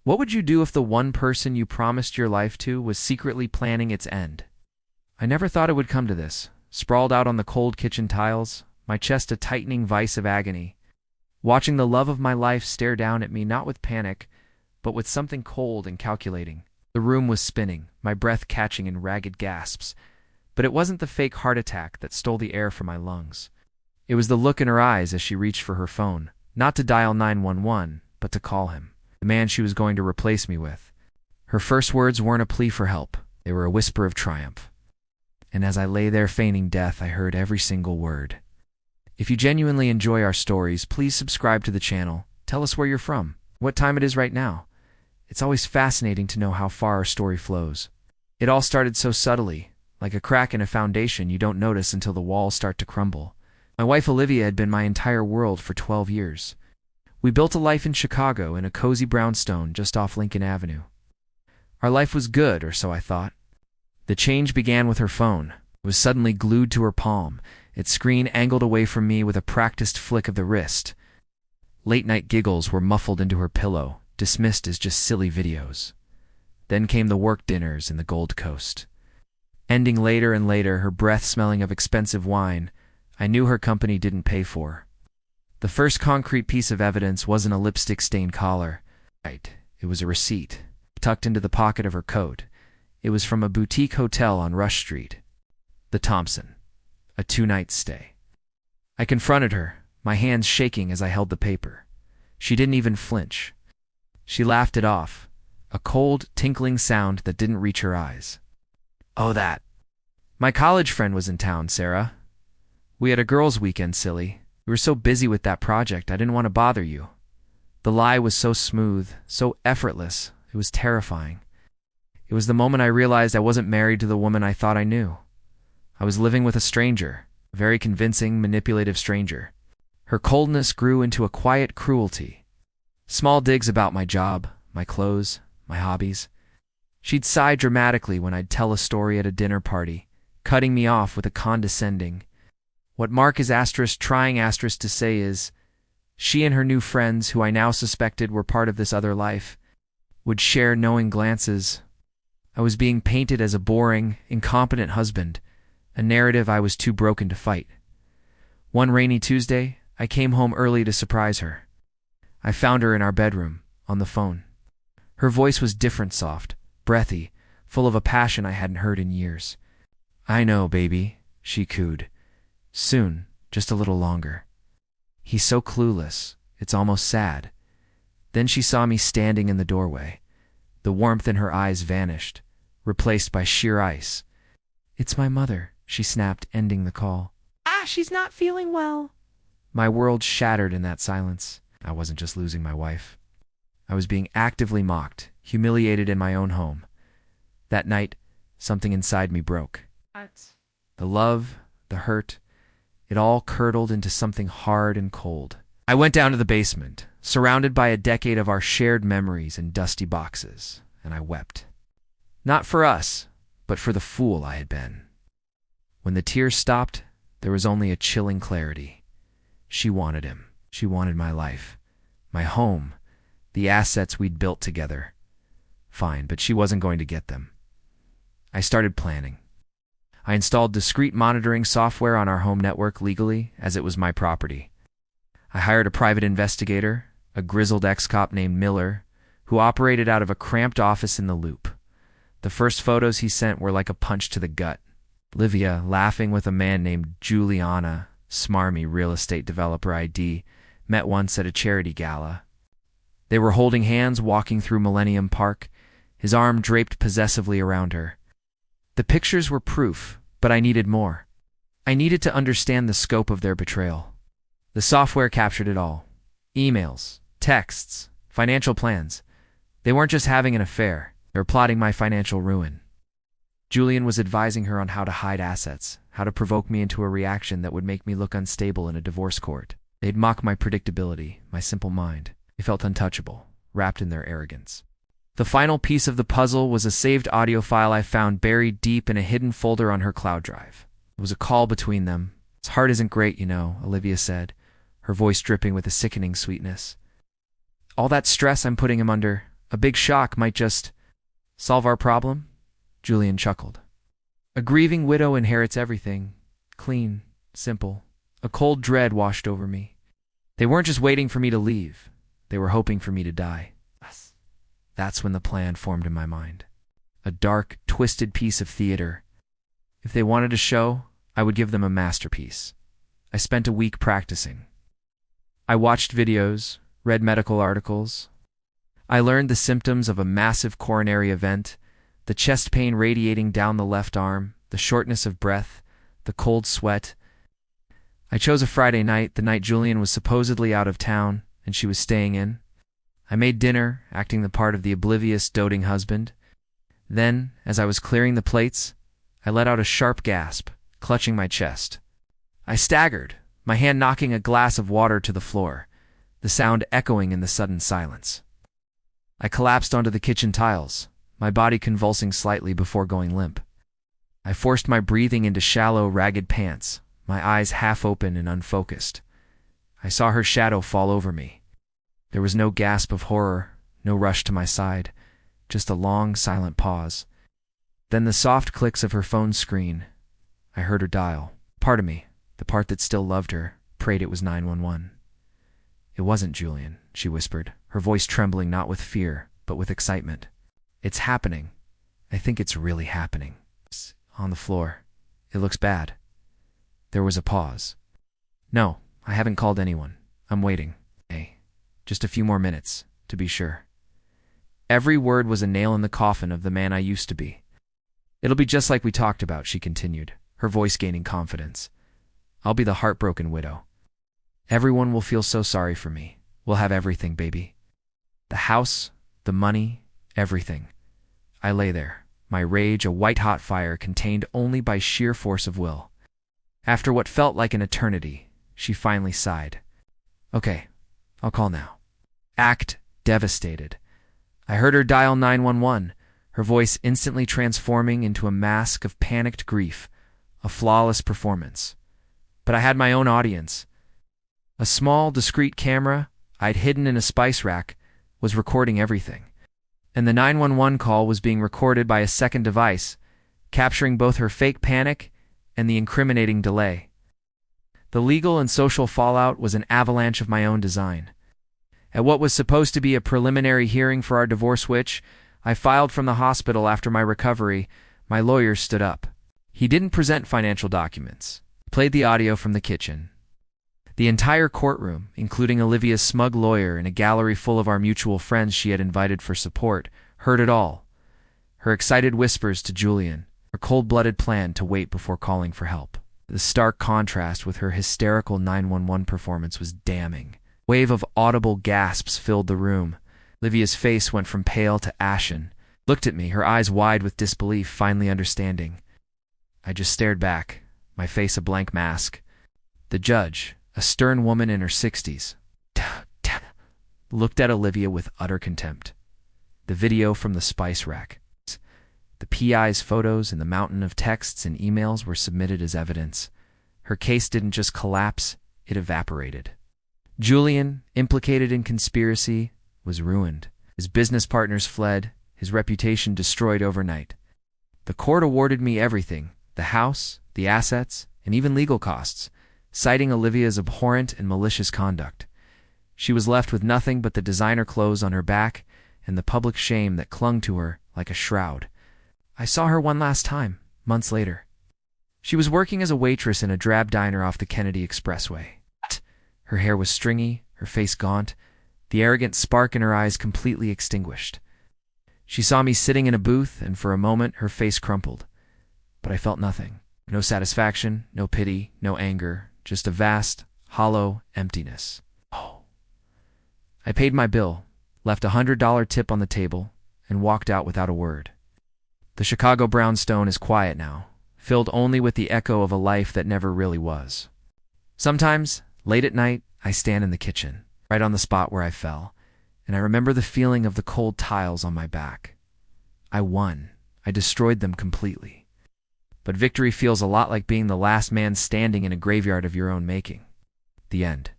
What would you do if the one person you promised your life to was secretly planning its end? I never thought it would come to this. Sprawled out on the cold kitchen tiles, my chest a tightening vice of agony, watching the love of my life stare down at me not with panic, but with something cold and calculating. The room was spinning, my breath catching in ragged gasps, but it wasn't the fake heart attack that stole the air from my lungs. It was the look in her eyes as she reached for her phone, not to dial 911, but to call him, the man she was going to replace me with. Her first words weren't a plea for help, they were a whisper of triumph. And as I lay there feigning death, I heard every single word. If you genuinely enjoy our stories, please subscribe to the channel. Tell us where you're from, what time it is right now. It's always fascinating to know how far our story flows. It all started so subtly, like a crack in a foundation you don't notice until the walls start to crumble. My wife Olivia had been my entire world for 12 years. We built a life in Chicago in a cozy brownstone just off Lincoln Avenue. Our life was good, or so I thought. The change began with her phone. It was suddenly glued to her palm, its screen angled away from me with a practiced flick of the wrist. Late-night giggles were muffled into her pillow, dismissed as just silly videos. Then came the work dinners in the Gold Coast. Ending later and later, her breath smelling of expensive wine, I knew her company didn't pay for. The first concrete piece of evidence wasn't a lipstick-stained collar. Right, it was a receipt, tucked into the pocket of her coat. It was from a boutique hotel on Rush Street. The Thompson. A 2-night stay. I confronted her, my hands shaking as I held the paper. She didn't even flinch. She laughed it off, a cold, tinkling sound that didn't reach her eyes. Oh, that. My college friend was in town, Sarah. We had a girls' weekend, silly. We were so busy with that project, I didn't want to bother you. The lie was so smooth, so effortless, it was terrifying. It was the moment I realized I wasn't married to the woman I thought I knew. I was living with a stranger, a very convincing, manipulative stranger. Her coldness grew into a quiet cruelty. Small digs about my job, my clothes, my hobbies. She'd sigh dramatically when I'd tell a story at a dinner party, cutting me off with a condescending. What Mark is trying to say is, she and her new friends, who I now suspected were part of this other life, would share knowing glances. I was being painted as a boring, incompetent husband, a narrative I was too broken to fight. One rainy Tuesday, I came home early to surprise her. I found her in our bedroom, on the phone. Her voice was different, soft, breathy, full of a passion I hadn't heard in years. "I know, baby," she cooed. "Soon, just a little longer." He's so clueless, it's almost sad. Then she saw me standing in the doorway. The warmth in her eyes vanished, replaced by sheer ice. "It's my mother," she snapped, ending the call. She's not feeling well." My world shattered in that silence. I wasn't just losing my wife. I was being actively mocked, humiliated in my own home. That night, something inside me broke. The love, the hurt, it all curdled into something hard and cold. I went down to the basement, surrounded by a decade of our shared memories and dusty boxes, and I wept. Not for us, but for the fool I had been. When the tears stopped, there was only a chilling clarity. She wanted him. She wanted my life, my home, the assets we'd built together. Fine, but she wasn't going to get them. I started planning. I installed discreet monitoring software on our home network legally, as it was my property. I hired a private investigator, a grizzled ex-cop named Miller, who operated out of a cramped office in the Loop. The first photos he sent were like a punch to the gut. Livia, laughing with a man named Juliana, smarmy real estate developer ID, met once at a charity gala. They were holding hands walking through Millennium Park, his arm draped possessively around her. The pictures were proof, but I needed more. I needed to understand the scope of their betrayal. The software captured it all. Emails, texts, financial plans. They weren't just having an affair, they were plotting my financial ruin. Julian was advising her on how to hide assets, how to provoke me into a reaction that would make me look unstable in a divorce court. They'd mock my predictability, my simple mind. They felt untouchable, wrapped in their arrogance. The final piece of the puzzle was a saved audio file I found buried deep in a hidden folder on her cloud drive. It was a call between them. "His heart isn't great, you know," Olivia said, her voice dripping with a sickening sweetness. "All that stress I'm putting him under, A big shock might just solve our problem? Julian chuckled. A grieving widow inherits everything. Clean, simple. A cold dread washed over me. They weren't just waiting for me to leave. They were hoping for me to die. That's when the plan formed in my mind. A dark, twisted piece of theater. If they wanted a show, I would give them a masterpiece. I spent a week practicing. I watched videos, read medical articles. I learned the symptoms of a massive coronary event, the chest pain radiating down the left arm, the shortness of breath, the cold sweat. I chose a Friday night, the night Julian was supposedly out of town and she was staying in. I made dinner, acting the part of the oblivious, doting husband. Then, as I was clearing the plates, I let out a sharp gasp, clutching my chest. I staggered, my hand knocking a glass of water to the floor, the sound echoing in the sudden silence. I collapsed onto the kitchen tiles, my body convulsing slightly before going limp. I forced my breathing into shallow, ragged pants, my eyes half open and unfocused. I saw her shadow fall over me. There was no gasp of horror, no rush to my side, just a long, silent pause. Then the soft clicks of her phone screen. I heard her dial. Part of me, the part that still loved her, prayed it was 911. It wasn't Julian, she whispered, her voice trembling not with fear, but with excitement. It's happening. I think it's really happening. On the floor. It looks bad. There was a pause. No, I haven't called anyone. I'm waiting. Hey, just a few more minutes, to be sure. Every word was a nail in the coffin of the man I used to be. It'll be just like we talked about, she continued, her voice gaining confidence. I'll be the heartbroken widow. Everyone will feel so sorry for me. We'll have everything, baby. The house, the money, everything. I lay there, my rage a white-hot fire contained only by sheer force of will. After what felt like an eternity, she finally sighed. Okay, I'll call now. Act devastated. I heard her dial 911, her voice instantly transforming into a mask of panicked grief, a flawless performance. But I had my own audience. A small, discreet camera I'd hidden in a spice rack was recording everything. And the 911 call was being recorded by a second device, capturing both her fake panic and the incriminating delay. The legal and social fallout was an avalanche of my own design. At what was supposed to be a preliminary hearing for our divorce, which I filed from the hospital after my recovery, my lawyer stood up. He didn't present financial documents. He played the audio from the kitchen. The entire courtroom, including Olivia's smug lawyer and a gallery full of our mutual friends she had invited for support, heard it all. Her excited whispers to Julian, her cold-blooded plan to wait before calling for help. The stark contrast with her hysterical 911 performance was damning. A wave of audible gasps filled the room. Olivia's face went from pale to ashen. Looked at me, her eyes wide with disbelief, finally understanding. I just stared back, my face a blank mask. The judge, a stern woman in her 60s, looked at Olivia with utter contempt. The video from the spice rack, the PI's photos and the mountain of texts and emails were submitted as evidence. Her case didn't just collapse, it evaporated. Julian, implicated in conspiracy, was ruined. His business partners fled, his reputation destroyed overnight. The court awarded me everything, the house, the assets, and even legal costs, citing Olivia's abhorrent and malicious conduct. She was left with nothing but the designer clothes on her back and the public shame that clung to her like a shroud. I saw her one last time, months later. She was working as a waitress in a drab diner off the Kennedy Expressway. Her hair was stringy, her face gaunt, the arrogant spark in her eyes completely extinguished. She saw me sitting in a booth, and for a moment her face crumpled. But I felt nothing. No satisfaction, no pity, no anger, just a vast, hollow emptiness. Oh. I paid my bill, left $100 tip on the table, and walked out without a word. The Chicago brownstone is quiet now, filled only with the echo of a life that never really was. Sometimes, late at night, I stand in the kitchen, right on the spot where I fell, and I remember the feeling of the cold tiles on my back. I won. I destroyed them completely. But victory feels a lot like being the last man standing in a graveyard of your own making. The end.